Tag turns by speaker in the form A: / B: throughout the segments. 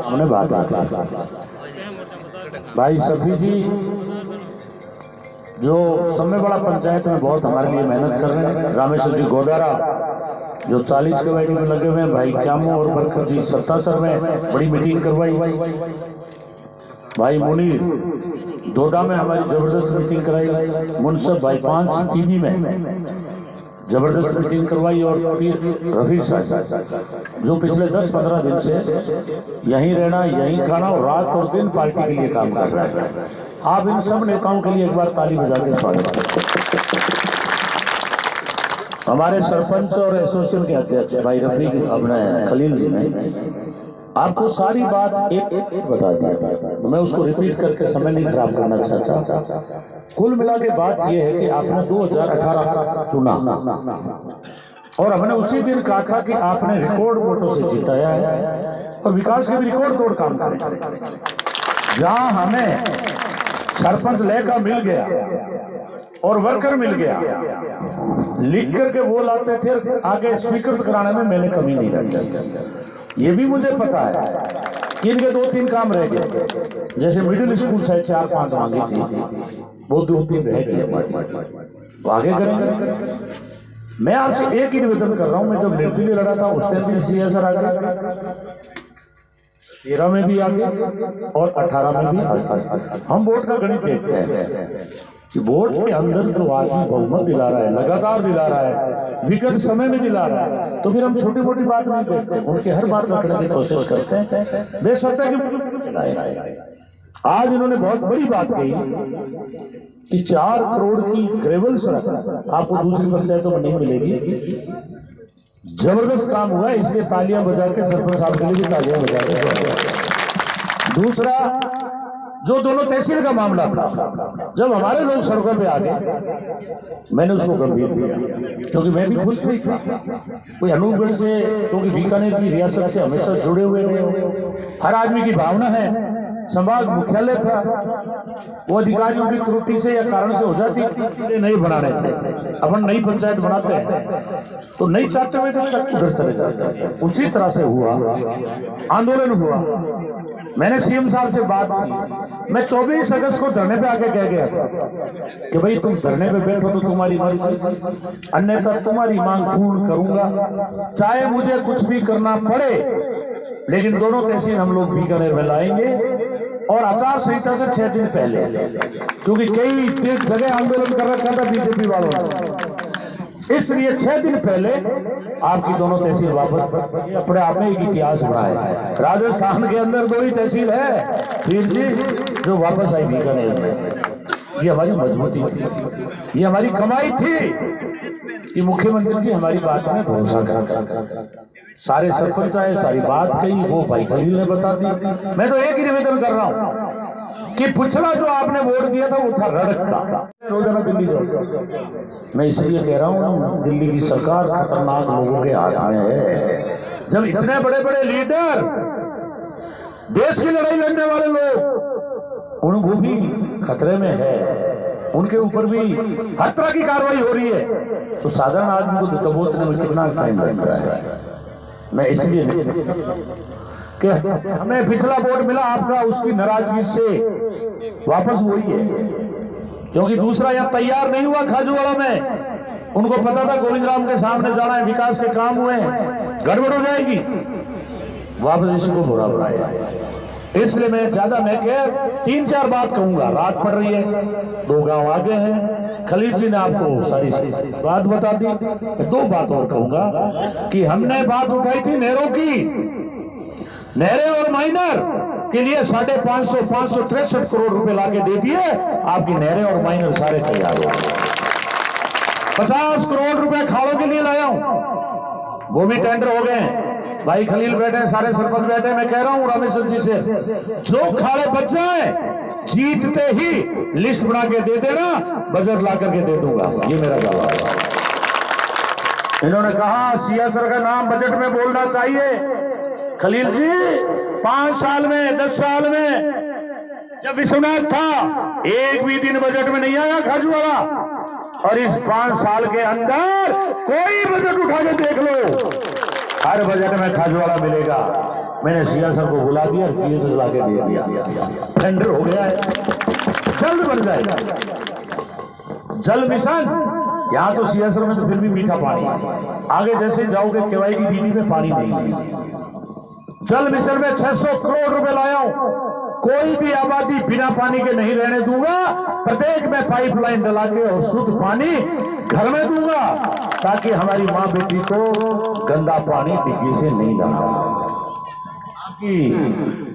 A: हमने बात भाई सफी जी जो समय बड़ा पंचायत में बहुत हमारे लिए मेहनत कर रहे हैं। रामेश्वर जी गोदारा जो 40 कमेटी में लगे हुए हैं। भाई क्यामो और बरकत जी 77 में बड़ी मीटिंग करवाई। भाई मुनीर दोदा में हमारी जबरदस्त मीटिंग कराई। मुनसब भाई 5 टीवी में जबरदस्त मीटिंग करवाई। और रफीक साहब जो पिछले 10-15 दिन से यहीं रहना, यहीं खाना और रात और दिन पार्टी के लिए काम कर रहे हैं। आप इन सब नेताओं के लिए एक बार ताली बजा के स्वागत करें। हमारे सरपंच और एसोसिएशन के अध्यक्ष भाई रफीक अपने खलील जी ने आपको सारी बात एक बता दी। मैं उसको रिपीट करके समय नहीं खराब करना चाहता। कुल मिला के बात यह है कि आपने 2018 चुना और हमने उसी दिन कहा था कि आपने रिकॉर्ड वोटों से जिताया है और विकास के भी रिकॉर्ड तोड़ काम करें। जहां हमें सरपंच लेका मिल गया और वर्कर मिल गया, लिख करके वो लाते थे, आगे स्वीकृत कराने में मैंने कमी नहीं रखी। ये भी मुझे पता है कि इनके 2-3 काम रह गए। जैसे मिडिल स्कूल से 4-5 मांगी थी, वो 2-3 रह गए, आगे करेंगे। मैं आपसे एक ही निवेदन कर रहा हूं। मैं जब निर्दलीय लड़ा था उस टाइम भी सीएसआर आ गया, 13 में भी आ गया और 18 में भी आ गया। हम वोट का गणित देखते हैं कि वोट के अंदर जो आदमी बहुमत दिला रहा है, लगातार दिला रहा है, विकट समय में दिला रहा है, तो फिर हम छोटी मोटी बात नहीं देखते, उनके हर बात रखने की कोशिश करते हैं। बेशर्त कि आज इन्होंने बहुत बड़ी बात कही कि 4 करोड़ की ग्रेवल सड़क आपको दूसरी पंचायतों में नहीं मिलेगी। जबरदस्त काम हुआ है, इसलिए तालियां बजा के सरपंच साहब के लिए भी तालियां बजा के। दूसरा जो दोनों तहसील का मामला था, जब हमारे लोग सड़कों पे आ गए मैंने उसको गंभीर लिया, क्योंकि मैं भी खुश नहीं था। कोई अनूपगढ़ से, क्योंकि बीकानेर की रियासत से हमेशा जुड़े हुए रहे, हर आदमी की भावना है। संभाग मुख्यालय था, वो अधिकारियों की त्रुटि से या कारण से हो जाती, नहीं बनाने थे। अपन नई पंचायत बनाते हैं तो नहीं चाहते हुए उधर चले जाते हैं। उसी तरह से हुआ, आंदोलन हुआ। मैंने सीएम साहब से बात की। मैं 24 अगस्त को धरने पे आके कह गया था कि भाई तुम धरने पे बैठो तो तुम्हारी मर्जी, अन्यथा तुम्हारी मांग पूर्ण करूंगा, चाहे मुझे कुछ भी करना पड़े। लेकिन दोनों तहसील हम लोग बीकानेर में लाएंगे और आचार संहिता से 6 दिन पहले, क्योंकि कई जगह आंदोलन कर रखा था बीजेपी वालों ने, इसलिए 6 दिन पहले आपकी दोनों तहसील वापस। अपने आप में एक इतिहास बना है। राजस्थान के अंदर 2 ही तहसील है फिर जी जो वापस आई बीकानेर में। ये हमारी मजबूती थी, ये हमारी कमाई थी कि मुख्यमंत्री जी हमारी बात में भरोसा कर। सारे सरपंच आए, सारी बात कही, वो भाई खलील ने बता दी। मैं तो एक ही निवेदन कर रहा हूं कि पिछला जो आपने वोट दिया था वो था रड़क का। रोजाना दिल्ली जाओ, मैं इसलिए कह रहा हूं दिल्ली की सरकार खतरनाक लोगों के हाथ में है। जब इतने बड़े बड़े लीडर, देश की लड़ाई लड़ने वाले लोग, उनको भी खतरे में है, उनके ऊपर भी हर तरह की कार्रवाई हो रही है, तो साधारण आदमी को दबोचने में कितना टाइम लग रहा है। मैं इसलिए कि हमें पिछला वोट मिला आपका, उसकी नाराजगी से वापस वही है, क्योंकि दूसरा यहाँ तैयार नहीं हुआ। खाजूवाड़ा में उनको पता था गोविंद राम के सामने जाना है, विकास के काम हुए हैं, गड़बड़ हो जाएगी, वापस इसी को बुरा बनाया। इसलिए मैं 3-4 बात कहूंगा। रात पड़ रही है, 2 गांव आगे हैं, खलील जी ने आपको सारी बात बता दी। 2 बात और कहूंगा कि हमने बात उठाई थी नहरों की, नहरें और माइनर के लिए 563 करोड़ रुपए लाके दे दिए। आपकी नहरें और माइनर सारे तैयार हो गए। 50 करोड़ रुपए खाड़ों के लिए लाया हूं, वो भी टेंडर हो गए। भाई खलील बैठे, सारे सरपंच बैठे। मैं कह रहा हूं रामेश्वर जी से, जो खाड़े बच जाए जीतते ही लिस्ट बना के दे देना, बजट ला करके दे दूंगा। ये मेरा जवाब है। इन्होंने कहा सीएसआर का नाम बजट में बोलना चाहिए। खलील जी 5 साल में, 10 साल में जब विश्वनाथ था, एक भी दिन बजट में नहीं आया खाजूवाड़ा, और इस 5 साल के अंदर कोई बजट उठा के देख लो, हर बजट में खाजवाड़ा मिलेगा। मैंने सिया सर को बुला दिया, जीएस ला के दे दिया, टेंडर हो गया है, जल्द बन जाएगा। जल मिशन, यहाँ तो सियासर में तो फिर भी मीठा पानी है, आगे जैसे जाओगे केवाई की बीवी में पानी नहीं है। जल मिशन में 600 करोड़ रुपए लाया हूं, कोई भी आबादी बिना पानी के नहीं रहने दूंगा। प्रत्येक में पाइपलाइन डला के और शुद्ध पानी घर में दूंगा, ताकि हमारी माँ बेटी को गंदा पानी डिग्गी से नहीं लाना।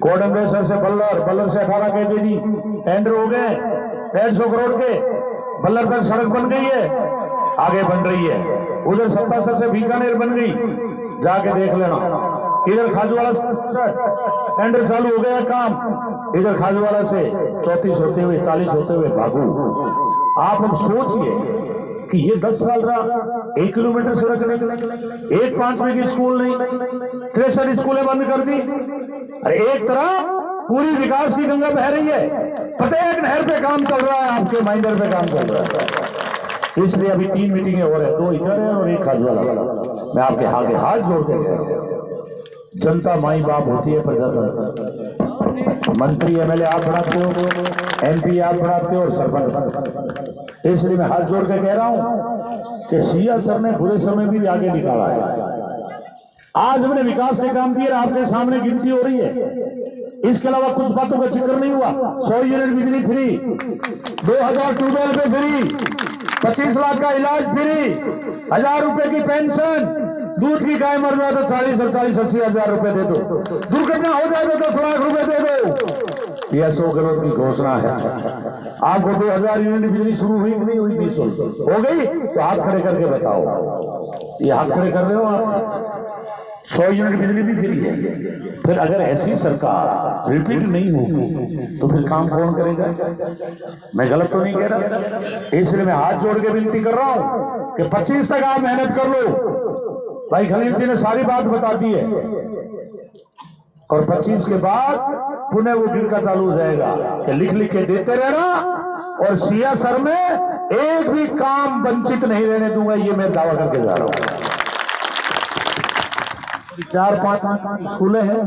A: कोडंगेश्वर से बल्लर, बल्लर से 18 केजी टेंडर हो गए, 150 करोड़ के। बल्लर तक सड़क बन गई है, आगे बन रही है। उधर सत्तासर से बीकानेर बन गई, जाके देख लेना। इधर खाजवाड़ा टेंडर चालू हो गया काम, इधर खाजवाड़ा से 34 होते हुए 40 होते हुए भागू। आप अब सोचिए कि ये 10 साल रहा, 1 किलोमीटर सड़क नहीं, एक 5वीं की स्कूल नहीं, 63 स्कूलें बंद कर दी। अरे एक तरह पूरी विकास की गंगा बह रही है, प्रत्येक नहर पे काम चल रहा है, आपके माइंडर पे काम चल रहा है। इसलिए अभी 3 मीटिंगें हो रही है, 2 इधर है और 1 खाजवाड़ा। मैं आपके आगे हाथ जोड़ के कह रहा हूं, जनता माई बाप होती है, प्रजातंत्र। मंत्री एमएलए आप बनाते हो, एमपी आप बनाते हो और सरपंच। इसलिए मैं हाथ जोड़ के कह रहा हूं कि सिया सर ने बुरे समय भी आगे निकाला है। आज हमने विकास के काम किए, आपके सामने गिनती हो रही है। इसके अलावा कुछ बातों का जिक्र नहीं हुआ। 100 यूनिट बिजली फ्री, 2000 ट्यूबवेल पे फ्री, 25 लाख का इलाज फ्री, 1000 रुपए की पेंशन, दूध की गाय मर जाए तो 40 और 80 हजार रुपए दे दो, दुर्घटना हो जाए तो 10 लाख रुपए दे दो। यह 100 करोड़ की घोषणा है। आपको 2000 यूनिट बिजली शुरू हुई कि नहीं हुई? 20 हो गई तो हाथ खड़े करके बताओ। ये हाथ खड़े कर रहे हो आप? 100 यूनिट बिजली भी फ्री है। फिर अगर ऐसी सरकार रिपीट नहीं होगी तो फिर काम कौन करेगा? मैं गलत तो नहीं कह रहा। इसलिए मैं हाथ जोड़ के विनती कर रहा हूं कि 25 तक आप मेहनत कर लो। भाई खलील जी ने सारी बात बता दी है, और 25 के बाद पुनः वो गिरका चालू हो जाएगा कि लिख लिख के देते रहना, और सिया सर में एक भी काम वंचित नहीं रहने दूंगा। ये मैं दावा करके जा रहा हूं। 4-5 स्कूलें हैं,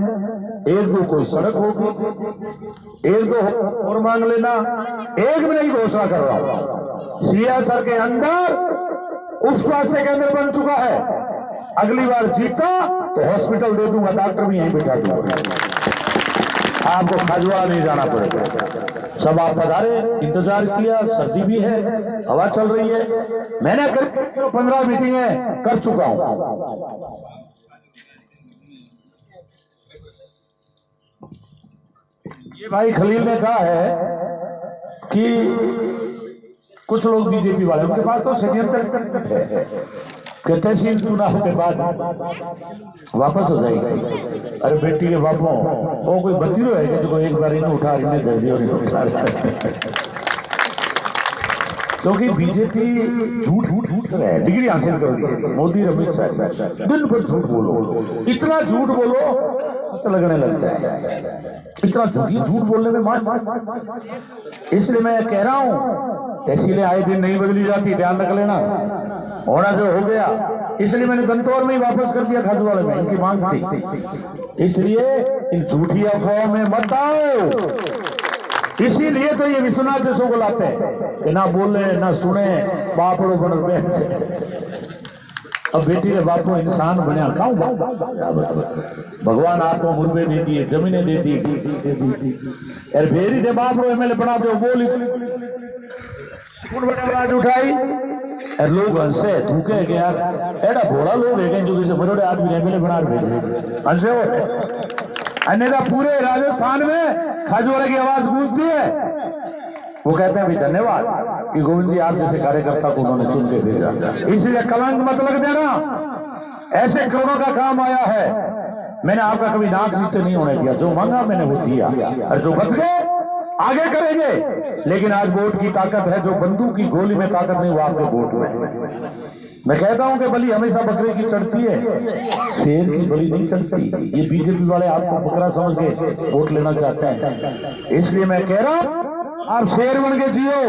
A: 1-2 कोई सड़क होगी, 1-2 और मांग लेना। एक में नहीं घोषणा कर रहा हूं। सिया सर के अंदर उप स्वास्थ्य केंद्र बन चुका है। अगली बार जीता तो हॉस्पिटल दे दूंगा, डॉक्टर भी यहीं बैठा दूंगा, आपको खाजवाड़ा नहीं जाना पड़ेगा। सब आप पधारे, इंतजार किया, सर्दी भी है, हवा चल रही है। मैंने करीब 15 मीटिंगें कर चुका हूं। ये भाई खलील ने कहा है कि कुछ लोग बीजेपी वाले, उनके पास तो षड्यंत्र है कि तहसील चुनाव के बाद वापस हो जाएगी। अरे बेटी के बापों, वो कोई बतीरो है कि जो एक बार इन्हें उठा, इन्हें धर दिया और इन्हें उठा। क्योंकि बीजेपी झूठ रहे, डिग्री हासिल कर दी मोदी अमित शाह, दिन भर झूठ बोलो, इतना झूठ बोलो लगने लग जाए। इतना झूठ बोलने में मान। इसलिए मैं कह रहा हूं, तहसीलें आए दिन नहीं बदली जाती, ध्यान रख लेना। होना जो हो गया, इसलिए मैंने दंतौर में ही वापस कर दिया खाजवाड़े में, इनकी मांग थी। इसलिए इन झूठी अफवाहों में मत आओ। इसीलिए तो ये विश्वनाथ जैसों को लाते हैं कि ना बोले ना सुने, बापड़ो बन से। अब बेटी के बापो इंसान बना खाऊं, भगवान आपको मुर्बे दे दिए, जमीनें दे दी, यार भेरी दे बापड़ो एमएलए बना दो, बोली आवाज उठाई और लोग हंसे थूके कि यार एडा भोला लोग है जो किसी बड़े आदमी एमएलए बना भेजे, हंसे हो। अन्यथा पूरे राजस्थान में खाजवाड़े की आवाज गूंजती है। वो कहते हैं भाई धन्यवाद कि गोविंद जी आप जैसे कार्यकर्ता को उन्होंने चुन के भेजा। इसलिए कलंक मत लग देना, ऐसे करोड़ों का काम आया है। मैंने आपका कभी नाक नीचे नहीं होने दिया, जो मांगा मैंने वो दिया, और जो बच गए आगे करेंगे। लेकिन आज वोट की ताकत है, जो बंदूक की गोली में ताकत नहीं, वो आपके वोट में। मैं कहता हूं कि बलि हमेशा बकरे की चढ़ती है, शेर की बलि नहीं चढ़ती। ये बीजेपी वाले आपको बकरा समझ के वोट लेना चाहते हैं। इसलिए मैं कह रहा हूं, आप शेर बन के जियो,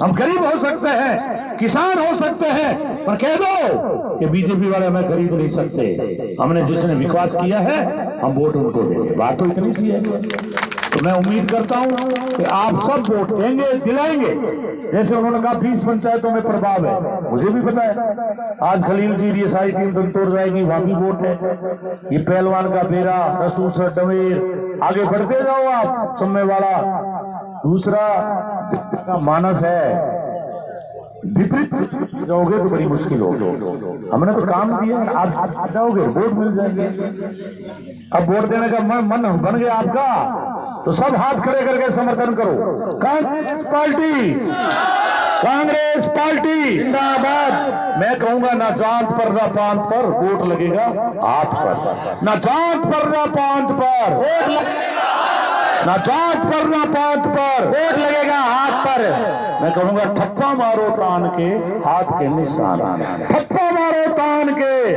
A: हम गरीब हो सकते हैं, किसान हो सकते हैं, पर कह दो कि बीजेपी वाले हमें खरीद नहीं सकते। हमने जिसने विकास किया है हम वोट उनको देंगे। बात तो इतनी सी है। तो मैं उम्मीद करता हूं कि आप सब वोट देंगे, दिलाएंगे। जैसे उन्होंने कहा 20 पंचायतों में प्रभाव है, मुझे भी पता है। आज खलील जी ये सारी टीम दंतोड़ जाएगी, वहां भी वोट है। ये पहलवान का बेरा, रसूल सर डमेर, आगे बढ़ते जाओ आप, समय वाला। दूसरा का मानस है, विपरीत जाओगे तो बड़ी मुश्किल होगी। हमने तो काम दिया, आप जाओगे वोट मिल जाएंगे। अब वोट देने का मन बन गया आपका, तो सब हाथ खड़े करके समर्थन करो। कांग्रेस पार्टी, कांग्रेस पार्टी जिंदाबाद। मैं कहूंगा ना जात पर ना पांत पर वोट लगेगा हाथ पर, ना जात पर ना पांत पर वोट लगेगा, ना जात पर ना पांत पर वोट लगेगा हाथ पर। मैं कहूंगा ठप्पा मारो तान के हाथ के निशान, ठप्पा मारो तान के,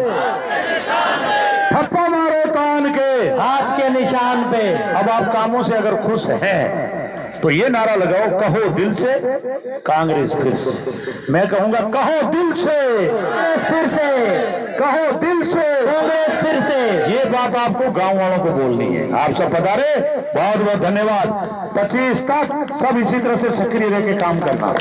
A: ठप्पा मारो तान के हाथ के निशान पे। अब आप कामों से अगर खुश हैं तो ये नारा लगाओ, कहो दिल से कांग्रेस फिर से। मैं कहूंगा कहो दिल से फिर से, कहो दिल से कांग्रेस फिर से। ये बात आपको गांव वालों को बोलनी है। आप सब पधारे, बहुत बहुत धन्यवाद। 25 तक सब इसी तरह से सक्रिय रह के काम करना।